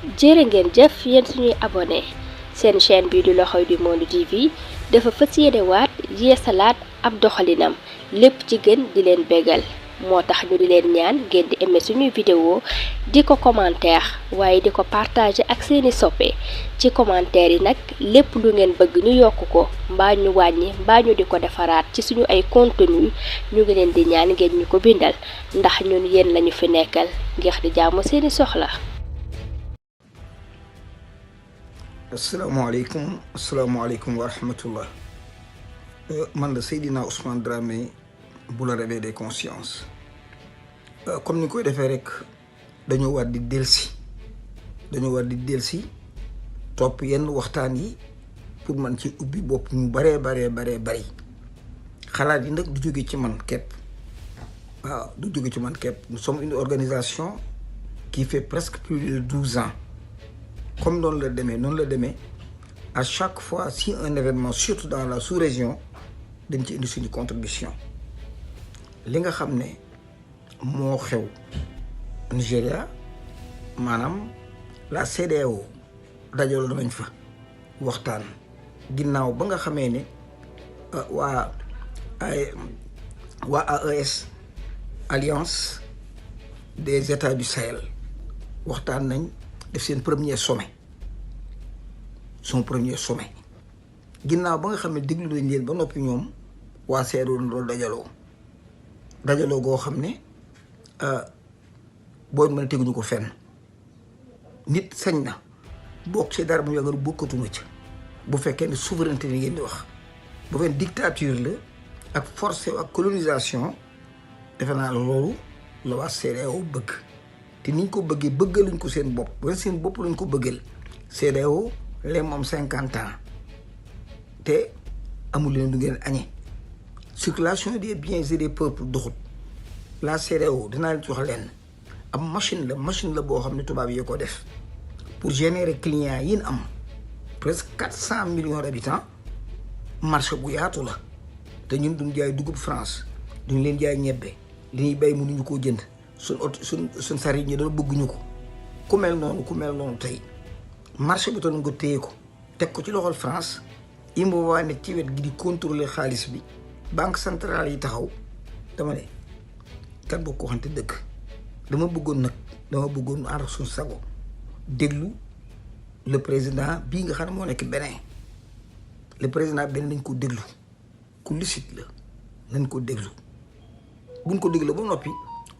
jërë ngeen jëf yéen suñuy abonné seen chaîne bii di L'Oreille du Monde TV dafa fas yéene waat yeesalaat ab doxalinam lépp ci gën di leen bégal moo tax ñu di leen ñaan ngeen di aimé suñuy vidéo di ko commentaire waaye di ko partager ak seeni soppe ci commentaire yi nag lépp lu ngeen bëgg ñu yokk ko mbaa ñu wàññi mbaa ñu di ko defaraat ci suñu ay contenu ñu ngi leen di ñaan ngeen ñu ko bindal ndax ñun yéen lañu fi nekkal ngir di jaamu seeni soxla. asalaamaaleykum wa rahmatullah man la Seydina Ousmane Dramé bu la réveil des consciences comme ni koy defee rek dañoo war di delsi topp yenn waxtaan yi pour man ci ubbi bopp ñu baree bari xalaat yi nag du jóge ci man képp waaw du jóge ci man képp nous sommes une organisation qui fait presque plus de 12 ans comme noonu la demee à chaque fois si un événement surtout dans la sous-région dañ ci indi suñu contribution li nga xam ne moo xew Nigéria maanaam la CEDEAO dajaloo nañ fa waxtaan ginnaaw ba nga xamee ne waa AES Alliance des États du Sahel waxtaan nañ def seen premier sommet ginnaaw ba nga xam ne déglu nañ leen ba noppi ñoom waa CEDEAO loolu dajaloo goo xam ne boo mën a teguñu ko fenn nit sañ na bokk ci dara mu yàggal bokkatuma ci bu fekkee ne souveraineté ni ngeen di wax bu fekkee dictature la ak forcé ak colonisation defe naa loolu la waa CEDEAO bëgg te niñ ko bëggee bëggaluñ ko seen bopp ba seen bopp lañ ko bëggal CEDEAO léegi moom 50 ans te amul leen du ngeen añee circulation des biens et des peuples doxut la CEDEAO dinaa leen ci wax leen am machine la boo xam ne tubaab yi ko def pour générer clients yi am presque 400 millions d'habitants marché bu yaatu la te ñun duñ jaay dugub France duñ leen jaay ñebbe li ñuy bay mënuñu koo jënd suñ sari ñi doon bëgguñu ko ku mel noonu tey marché bi toon nga téye ko teg ko ci loxol France imbo waa ne ci wet gi di contrôler xaalis bi banque centrale yi taxaw dama ne kan boo ko waxante dëgg dama bëggoon ànd ak suñ sago déglu le président bii nga xam ne moo nekk Bénin le président Bénin nañ ko déglu ku licite la nañ ko déglu buñ ko déglu ba noppi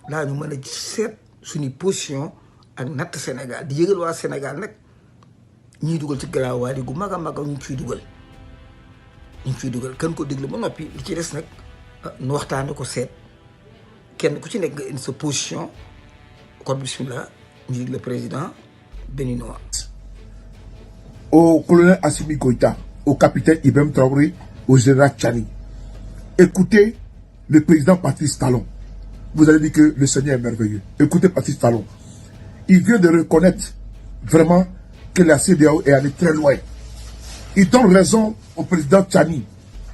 laa ñu mën a seet suñu position ak natt Sénégal di yëgal waa Sénégal nag ñuy dugal ci garaawaali gu mag a mag ñu ciy dugal kan ko déglu ba noppi li ci des nag nu waxtaane ko seet kenn ku ci nekk nga indi sa position kon bismillah ñu le président béninois. Au colonel Assimi Goïta, au capitaine Ibrahim Traoré, au général Tchani, écoutez le président Patrice Talon. Vous allez dire que le Seigneur est merveilleux. Écoutez Patrice Talon. Il vient de reconnaître vraiment que la CEDEAO est allée très loin. Il donne raison au président Tchani.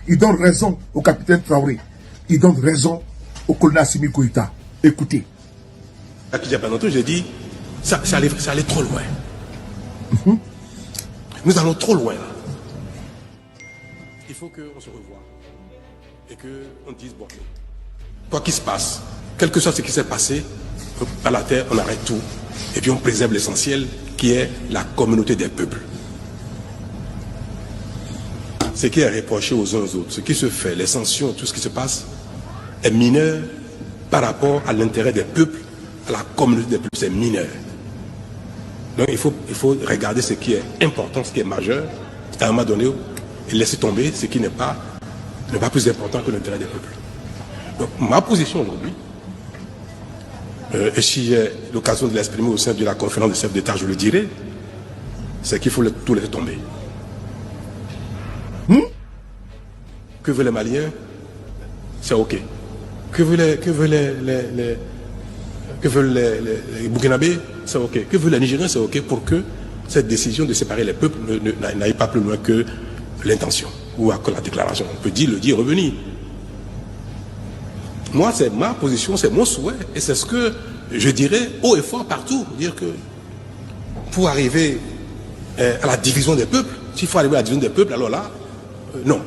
Il donne raison au capitaine Traoré. Il donne raison au colonel Assimi Goïta. Écoutez. J'ai dit, ça allait trop loin. Nous allons trop loin. Il faut qu'on se revoie et qu'on dise, bon, quoi qu'il se passe, quel que soit ce qui s'est passé, à la terre, on arrête tout. Et puis on préserve l'essentiel qui est la communauté des peuples. Ce qui est reproché aux uns aux autres, ce qui se fait, les sanctions, tout ce qui se passe, est mineur par rapport à l'intérêt des peuples, à la communauté des peuples, c'est mineur. Donc il faut regarder ce qui est important, ce qui est majeur, à un moment donné, et laisser tomber ce qui n'est pas plus important que l'intérêt des peuples. Donc ma position aujourd'hui, et si j'ai l'occasion de l'exprimer au sein de la conférence des chefs d'État, je le dirai, c'est qu'il faut tout laisser tomber. Que veulent les Maliens? C'est OK. Que veulent les Burkinabés? C'est OK. Que veulent les Nigériens? C'est OK pour que cette décision de séparer les peuples n'aille pas plus loin que l'intention ou que la déclaration. On peut le dire, revenir. Moi, c'est ma position, c'est mon souhait, et c'est ce que je dirais haut et fort partout, dire que pour arriver à la division des peuples. S'il faut arriver à la division des peuples, alors là, non.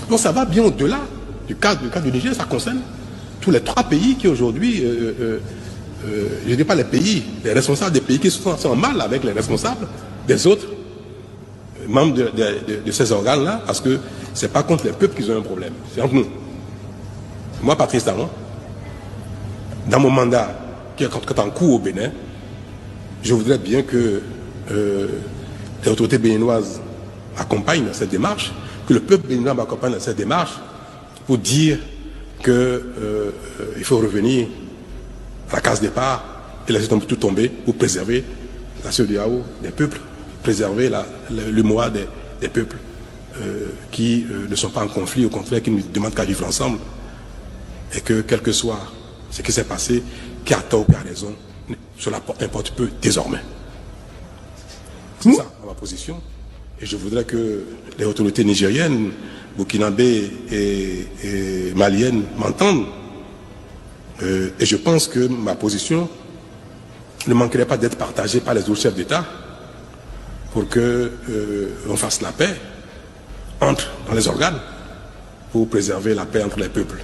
Donc ça va bien au-delà du cas du Niger, ça concerne tous les 3 pays qui aujourd'hui, je ne dis pas les pays, les responsables des pays qui sont en mal avec les responsables des autres membres de ces organes-là, parce que ce n'est pas contre les peuples qu'ils ont un problème, c'est entre nous. Moi, Patrice Talon, dans mon mandat qui est en cours au Bénin, je voudrais bien que les autorités béninoises accompagnent cette démarche, que le peuple béninois m'accompagne dans cette démarche pour dire qu'il faut revenir à la case départ et laisser tout tomber pour préserver la CEDEAO des peuples, préserver le moi des peuples qui ne sont pas en conflit, au contraire, qui ne demandent qu'à vivre ensemble. Et que, quel que soit ce qui s'est passé, qui a tort ou qui a raison, cela importe peu désormais. C'est ça ma position. Et je voudrais que les autorités nigériennes, burkinabées et maliennes m'entendent. Et je pense que ma position ne manquerait pas d'être partagée par les autres chefs d'État pour qu'on fasse la paix dans les organes pour préserver la paix entre les peuples.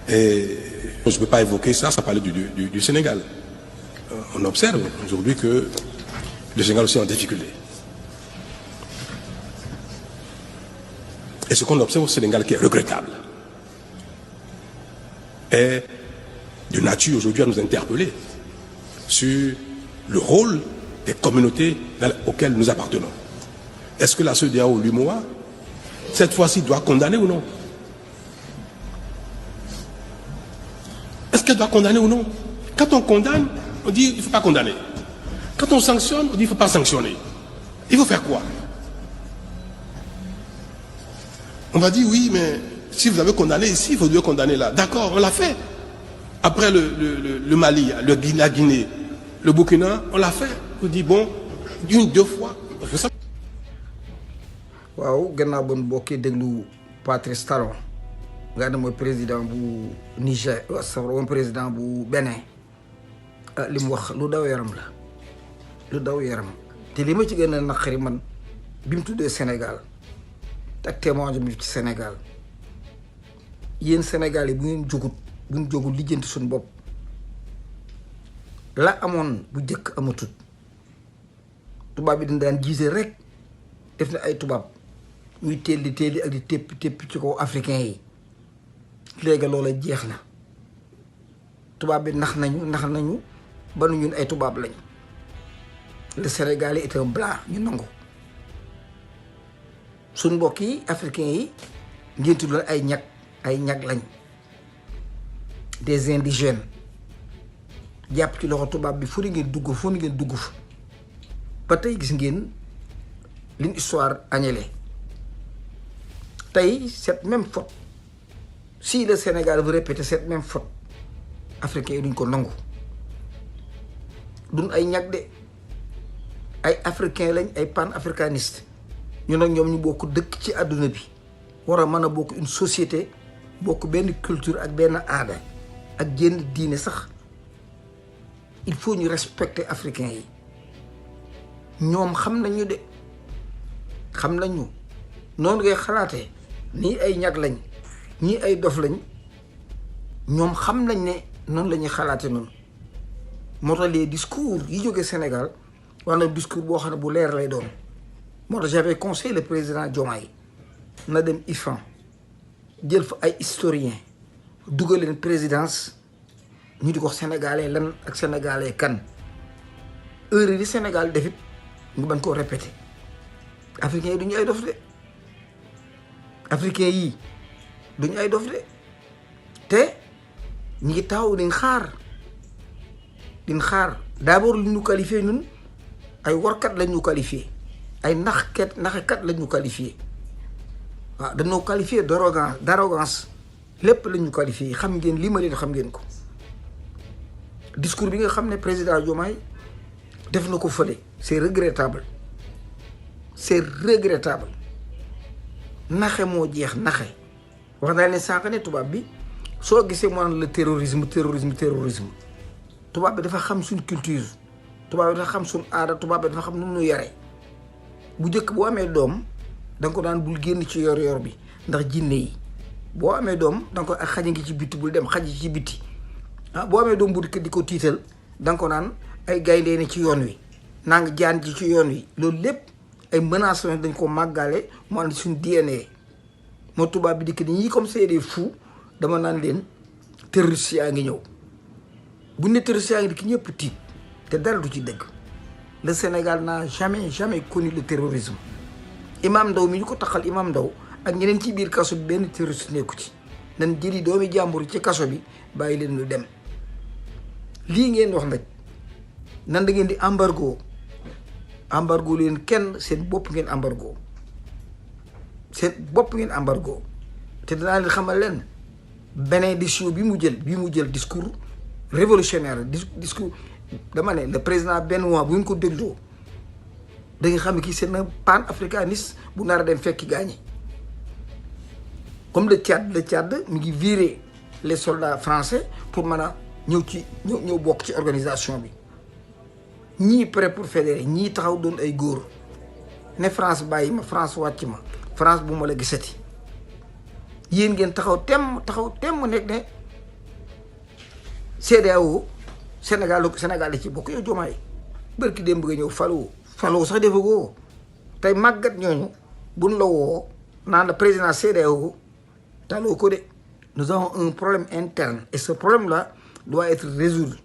Et je ne peux pas évoquer ça sans parler du Sénégal. On observe aujourd'hui que le Sénégal aussi est en difficulté. Et ce qu'on observe au Sénégal qui est regrettable est de nature aujourd'hui à nous interpeller sur le rôle des communautés auxquelles nous appartenons. Est-ce que la CEDEAO, l'UMOA, cette fois-ci doit condamner ou non? Est-ce qu'elle doit condamner ou non? Quand on condamne, on dit il ne faut pas condamner. Quand on sanctionne, on dit il ne faut pas sanctionner. Il faut faire quoi? On va dire oui, mais si vous avez condamné ici, il faut mieux condamner là. D'accord, on l'a fait. Après le Mali, la Guinée, le Burkina, on l'a fait. On dit bon, une, 2 fois. waaw gannaaw bon bokkee déglu Patrice Talon nga ne mooy président bu Niger moom président bu Bénin li mu wax lu daw yaram la lu daw yaram te li ma ci gën a naqari man bi mu tuddee Sénégal ak témoignage bi ci Sénégal yéen Sénégal yi bu ngeen jógut lijjanti suñu bopp la amoon bu njëkk amatut tubaab bi dañ daan gisee rek def na ay tubaab ñuy telli ak di téppi ci kaw africain yi léegi loola jeex na tubaab bi nax nañu ba nu ñun ay tubaab lañ le Sénégal est un blanc ñu nangu suñ mbokk yi africain yi ngeen tudd ay ñag lañ des indigènes jàpp ci loxo tubaab bi fu ni ngeen dugg fa ba tey gis ngeen liñ histoire agnelé tey cette même faute si le Sénégal veut répéter cette même faute africains yi duñ ko nangu duñ ay ñag de ay africain lañ ay pan-africanistes ñu nag ñoom ñu bokk dëkk ci àdduna bi war a mën a bokk une société bokk benn culture ak benn aada ak jenn diine sax il faut ñu respecter africains yi ñoom xam nañu de xam nañu noonu ngay xalaatee nii ay ñag lañ ñii ay dof lañ ñoom xam nañ ne noonu la ñuy xalaate noonu moo tax les discours yi jógee Sénégal wax na discours boo xam ne bu leer lay doon moo tax j'avais conseillé le président Diomaye na dem IFAN jël fa ay historien dugal leen présidence ñu di ko sénégalais lan ak sénégalais kan heure yi Sénégal defit nga bañ koo répété africains yi duñu ay dof de africains yi duñu ay dof de te ñi ngi taw diñ xaar d'abord lu ñu qualifié ñun ay warkat lañ ñu qualifié ay naxekat lañ ñu qualifié waaw dañoo qualifié d'arrogance lépp lañ ñu qualifié xam ngeen li ma leen xam ngeen ko discours bi nga xam ne président Diomaye def na ko fële c'est regrettable naxe moo jeex naxe wax naa leen sànq ne tubaab bi soo gisee moo naan le terrorisme tubaab bi dafa xam suñ culture tubaab bi dafa xam suñ aada tubaab bi dafa xam nu mu yare bu njëkk boo amee doom da nga ko daan bul génn ci yor bi ndax jinne yi boo amee doom da nga ko ak xaj ngi ci bitti bul dem xaj ci bitti boo amee doom bu di ko tiital da nga ko naan ay gaynde ne ci yoon wi naa nga jaan ji ci yoon wi loolu lépp ay menaces la dañ ko màggale mu ànd suñ DNA moo tubaab bi dikk ni ñii comme c'est des fous dama naan leen terroriste yaa ngi ñëw bu ne terroriste yaa ngi dikk ñëpp tiit te dara du ci dëgg le Sénégal n'a jamais connu le terrorisme Imam Ndaw mi ñu ko taxal Imam Ndaw ak ñeneen ci biir kaso bi benn terroriste nekku ci nan jëli doomi jàmbur ci kaso bi bàyyi leen lu dem lii ngeen wax nag nan da ngeen di embargo leen kenn seen bopp ngeen embargo te danaa leen xamal leen bénédiction bi mu jël discours révolutionnaire discours dama ne le président Benoît bu ngeen ko dégloo da nga xam ne kii c'est un pan-africaniste bu nar a dem fekki gaañi comme le Tchad mi ngi virer les soldats français pour mën a ñëw bokk ci organisation bi ñii prêt pour fédérer ñii taxaw doon ay góor ne France bàyyi ma France wàcc ma France bu ma la gisati yéen ngeen taxaw temm nekk ne CEDEAO Sénégal la ci bokk yow Diomaye bërki démb nga ñëw faloo sax defagoo tey màggat ñooñu buñ la woo naan la président CEDEAO taloo ko de nous avons un problème interne et ce problème là doit être résolu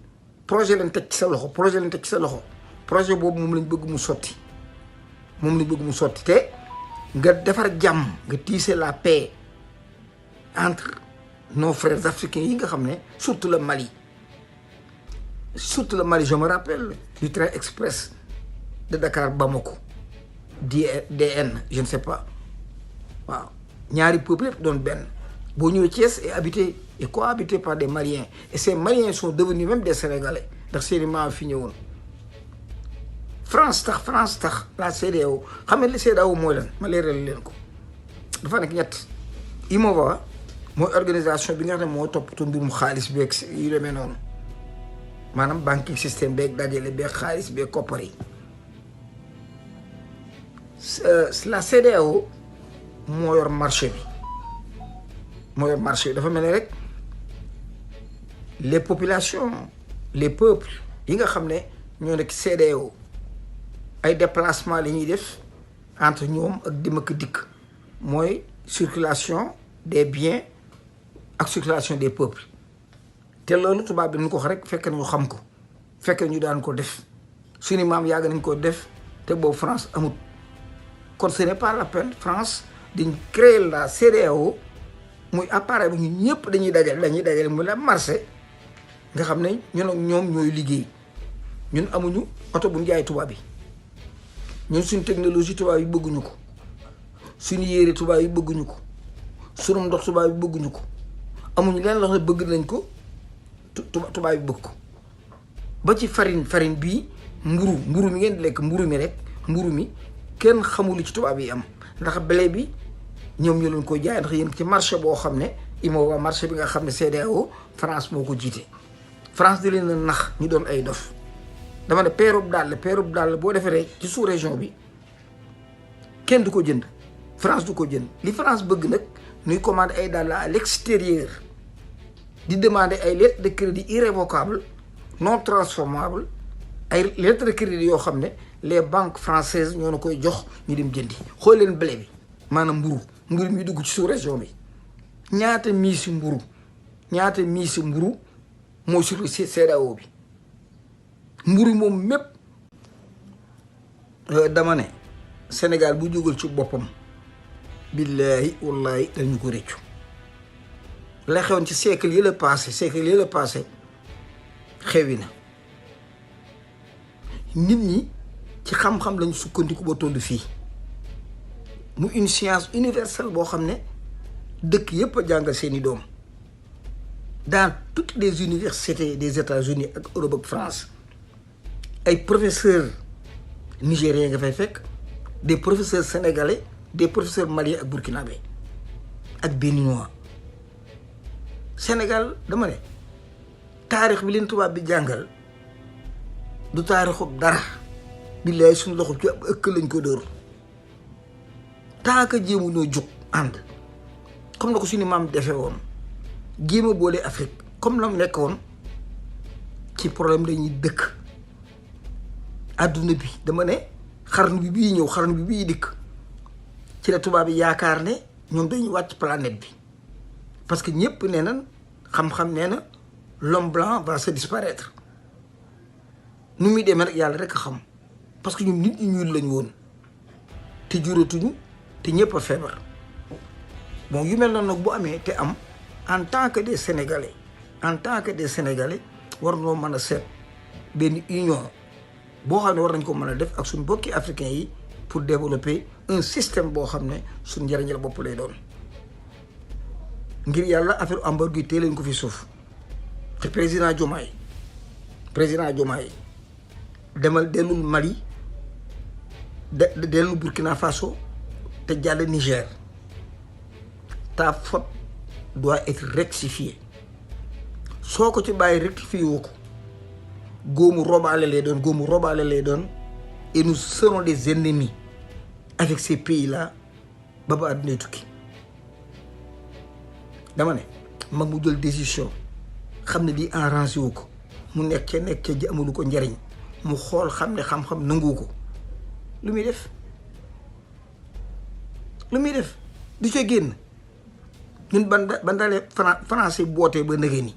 projet lañ teg ci sa loxo projet boobu moom lañ bëgg mu sotti te nga defar jàmm nga tisser la paix entre nos frères africains yi nga xam ne surtout le Mali je me rappelle du train express de Dakar Bamako DN je ne sais pas waaw ñaari peuple yëpp doon benn boo ñëwee Thiès est habité et cohabité par des Maliens et ces Maliens sont devenus même des Sénégalais ndax seeni maam fi ñëwoon France tax la CEDEAO xam ne li CEDEAO mooy lan ma leeral leen ko dafa nekk ñett IMOVA mooy organisation bi nga xam ne moo toppatoo mbirum xaalis beeg yu demee noonu maanaam banking système beeg dajale beeg xaalis beeg koppar yi la CEDEAO moo yor marché bi dafa mel ni rek les populations les peuples yi nga xam ne ñoo nekk CEDEAO ay déplacement la ñuy def entre ñoom ak dem ak dikk mooy circulation des biens ak circulation des peuples te loolu tubaab bi nañ ko wax rek fekk nañu xam ko fekk ñu daan ko def suñu maam yàgg nañ ko def te boobu France amut kon ce n'est pas la peine France dañ créer la CEDEAO muy appareil bi ñun ñëpp dañuy dajale muy la marché nga xam ne ñun ak ñoom ñooy liggéey ñun amuñu oto bu ñu jaay tubaab yi ñun suñu technologie tubaab yi bëgguñu ko suñu yére tubaab yi bëgguñu ko suñu ndox tubaab yi bëgguñu ko amuñu leen loo xam ne bëgg nañ ko tubaab yi bëgg ko ba ci farine bii mburu mi ngeen di lekk mburu mi kenn xamul ci tubaab yi am ndax blé bi ñoom ñu leen koy jaay ndax yéen ci marché boo xam ne IMOVA marché bi nga xam ne CEDEAO France moo ko jiite France di leen a nax ñu doon ay dof dama ne peerub dàll boo defee ci sous région bi kenn du ko jënd France du ko jënd li France bëgg nag ñuy commander ay dàll à l'extérieur di demander ay lettres de crédit irrévocables non transformables ay lettres de crédit yoo xam ne les banques françaises ñoo na koy jox ñu dem jëndi xool leen blé bi maanaam mburu mi dugg ci sous région bi ñaata miisi mburu moo sur CEDEAO bi mburu moom mépp dama ne Sénégal bu jógal ci boppam billaahi wallaahi dañu ko réccu la xewoon ci siècle yi la passé xewi na nit ñi ci xam-xam lañu sukkandiku ba toll fii mu une science universelle boo xam ne dëkk yépp a jàngal seeni doom dans toutes les universités des États-Unis ak Europe ak France ay professeurs nigériens nga fay fekk des professeurs sénégalais des professeurs maliens ak burkinabé ak béninois. Sénégal dama ne taarix bi leen tubaab bi jàngal du taarixub dara billaay suñu loxo ci ab ëkk lañ ko dóor taaka jéemu ñoo jug ànd comme na ko suñu maam defee woon jéem a boole Afrique comme la mu nekk woon ci problème dañuy dëkk adduna bi dama ne xarnu bi bii ñëw xarnu bi bii dikk ci la tubaab yi yaakaar ne ñoom dañuy wàcc planète bi parce que ñëpp nee na xam-xam nee na l'homme blanc va se disparaître nu muy demee rek yàlla rek a xam parce que ñun nit ñi ñuul lañ woon te juratuñu te ñëpp a feebar bon yu mel noonu nag bu amee te am en tant que des sénégalais war noo mën a seet benn union boo xam ne war nañ ko mën a def ak suñu bokki africains yi pour développer un système boo xam ne suñu njëriñal bopp lay doon ngir yàlla affaire embargo yi tee leen ko fi suuf te président Diomaye demal dellul Mali dellul Burkina Faso te jàll Niger. Ta faute doit être rectifiée soo ko ci bàyyi rectifié woo ko góomu robaale lay doon et nous serons des ennemis avec ces pays là ba ba àdduna tukki dama ne mag mu jël décision xam ne di arrangé wu ko mu nekk ca ji amulu ko njariñ mu xool xam ne xam-xam nangu ko lu muy def du ca génn ñun ban dalee français bootee ba nëgee ni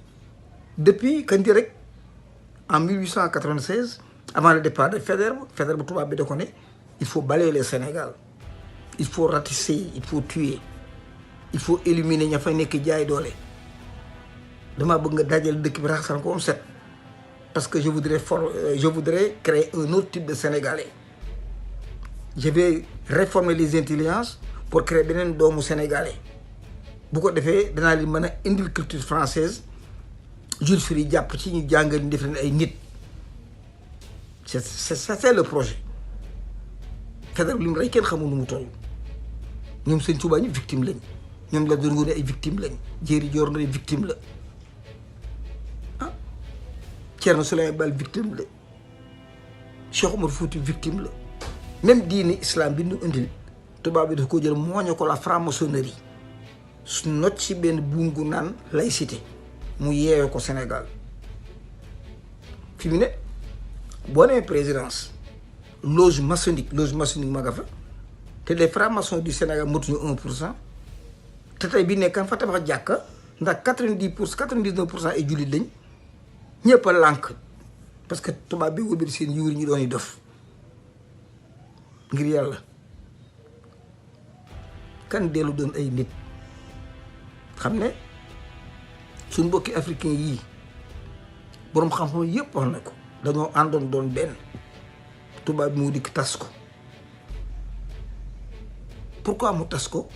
depuis kan di rek en 1896 avant le départ de Faidherbe tubaab bi da ko ne il faut balayer le Sénégal il faut ratisser il faut tuer il faut éliminer ña fa nekk jaay doole damaa bëgg nga dajale dëkk bi raxasal ko am set parce que je voudrais créer un autre type de Sénégalais je vais réformer les intelligences pour créer beneen doomu Sénégalais bu ko defee danaa li mën a indil culture française Jules Ferry jàpp ci ñu jàngal ñu def leen ay nit c'est le projet Faidherbe li mu rey kenn xamul nu mu toll ñoom Sëñ Tuubaa ñu victime lañ ñoom la doon ay victime lañ Jéeri Joor na victime la Thierno Souleymane Baal victime la Cheikh Omar Fouti victime la même diine islam bi ñu indil tubaab bi daf ko jël mooñe ko la franc-maçonnerie su not ci benn buum gu naan laïcité mu yeewee ko Sénégal fi mu ne boo nee présidence loge maçonnique ma nga fa te les francs-maçons du Sénégal motuñu 1% te tey bi nekkan fa tabax jàkka ndax 99% ay jullit lañ ñëpp a lànk parce que tubaab bi wëlbati seen yuur ñu doon dof ngir yàlla kan dellu doon ay nit xam ne suñ mbokki africain yii boroom xam-xam yëpp wax na ko dañoo àndoon doon benn tubaab bi mu dikk tas ko pourquoi mu tas ko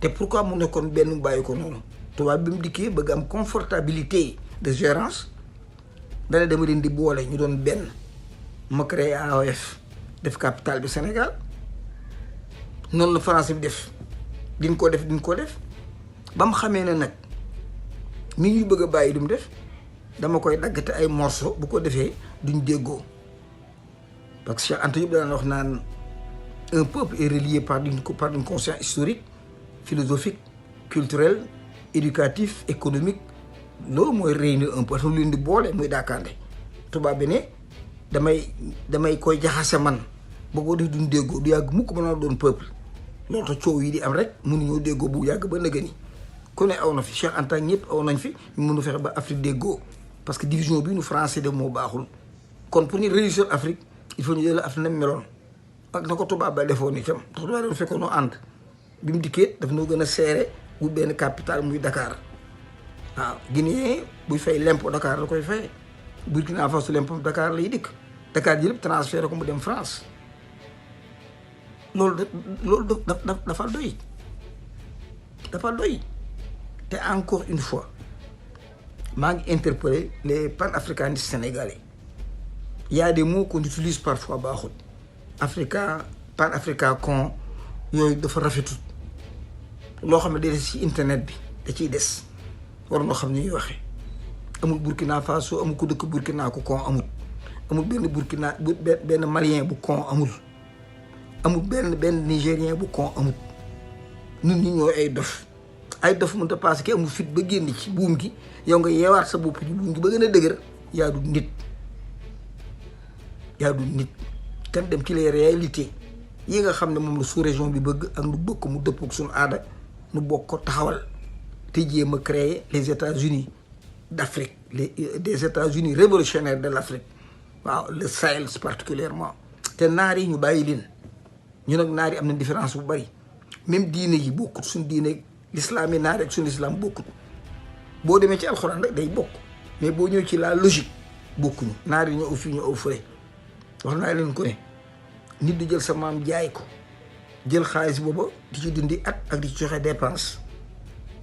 te pourquoi mu nekkoon benn mu bàyyi ko noonu tubaab bi mu dikkee bëgg am confortabilité de gérance dana dama leen di boole ñu doon benn ma créé AOF def capital bi Sénégal noonu la France bi def diñ ko def ba mu xamee ne nag mi ñuy bëgg a bàyyi du mu def dama koy daggate ay morceau bu ko defee duñ déggoo parce que Cheikh Anta Diop daan wax naan un peuple est relié par une conscience historique philosophique culturelle éducatif économique loolu mooy réunir un peu dafa leen di boole muy daakaande tubaab bi ne damay koy jaxase man ba ko def duñ déggoo du yàgg mukk mën a doon peuple loolu tax coow yi di am rek mënuñoo déggoo bu yàgg ba nëgëni ku ne aw na fi Cheikh Anta ñëpp aw nañ fi ñu mënu fexe ba Afrique déggoo parce que division bi ñu français de moo baaxul kon pour ñu réussir Afrique il faut ñu jël Afrique na meloon ak na ko tubaab ba defoon itam ndax tubaab doon fekkoon noo ànd bi mu dikkee daf noo gën a serré wut benn capital muy Dakar waaw Guinée buy fay l'impôt Dakar la koy fay Burkina Faso l'impôt Dakar lay dikk Dakar ji lépp transféré ko mu dem France loolu dafa doy te encore une fois maa ngi interpeller les panafricanistes sénégalais il y a des mots qu'on utilise parfois baaxul panafricain con yooyu dafa rafetut loo xam ne day des ci internet bi da ciy des war noo xam ni ñuy waxee amul Burkina Faso amul ku dëkk Burkina ku kon amul benn malien bu kon amul benn nigérien bu kon amul ñun ñi ñoo ay dof mënut a passé ki amul fit ba génn ci buum gi yow nga yeewaat sa bopp ci buum gi ba gën a dëgër yaa du nit kan dem ci les réalités yi nga xam ne moom la sous-région bi bëgg ak nu bëgg mu dëppoo ak suñu aada nu bokk ko taxawal te jéem a créer les États-Unis d'Afrique des États-Unis révolutionnaires de l'Afrique waaw le Sahel particulièrement te naar yi ñu bàyyi leen ñu nag naar yi am na différence bu bari même diine yi bokkut suñu diine l'islam yi naar ak suñu islam bokkut boo demee ci alxuraan rek day bokk mais boo ñëw ci la logique bokkuñu naar yi ñu aw fii ñu aw fële wax naa leen ko ne nit di jël sa maam jaay ko jël xaalis booba di ci dundi at ak di ci joxe dépense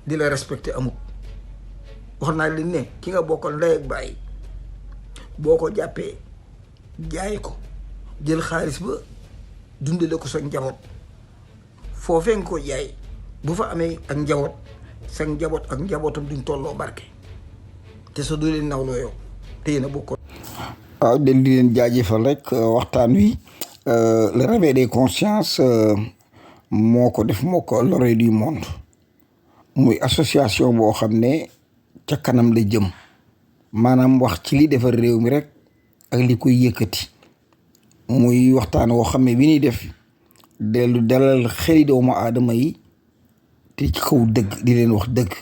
di la respecté amut wax naa leen ne ki nga bokkal ndey ak bàyyi boo ko jàppee jaay ko jël xaalis ba dundale ko sa njaboot foofee nga ko jaay bu fa amee ak njaboot sa njaboot ak njabootam duñ tolloo barke te sa du leen nawloo yow te yéen a bokkoon. waaw di leen jaajëfal rek waxtaan wi le réveil des consciences moo ko def moo ko l'oreille du monde muy association boo xam ne ca kanam la jëm maanaam wax ci li defar réew mi rek ak li koy yëkkati muy waxtaan woo xam ne bi ñuy def dellu dalal xeli doomu aadama yi te ci kaw dëgg di leen wax dëgg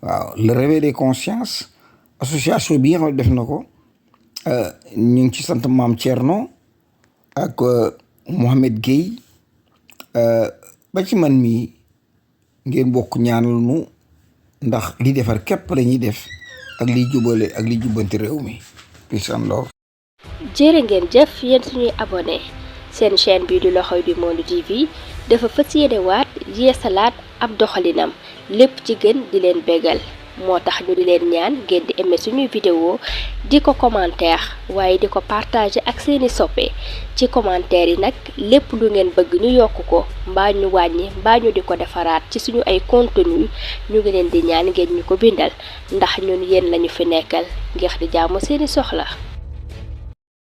waaw le réveil des consciences association bi nga xam ne def na ko ñu ngi ci sant maam Thierno ak Mohamed Gueye ba ci man mii ngeen bokk ñaanal nu ndax li defar képp la ñuy def ak liy jubale ak liy jubbanti réew mi peace and love. jërë ngeen jëf yéen suñuy abonné seen chaîne bii du L'Oreille du Monde TV dafa fas yéene waat yeesalaat ab doxalinam lépp ci gën di leen bégal moo tax ñu di leen ñaan ngeen di aimer suñuy vidéo di ko commentaire waaye di ko partager ak seeni soppe ci commentaire yi nag lépp lu ngeen bëgg ñu yokk ko mbaa ñu wàññi mbaa ñu di ko defaraat ci suñu ay contenu ñu ngi leen di ñaan ngeen ñu ko bindal ndax ñun yéen lañu fi nekkal ngir di jaamu seeni soxla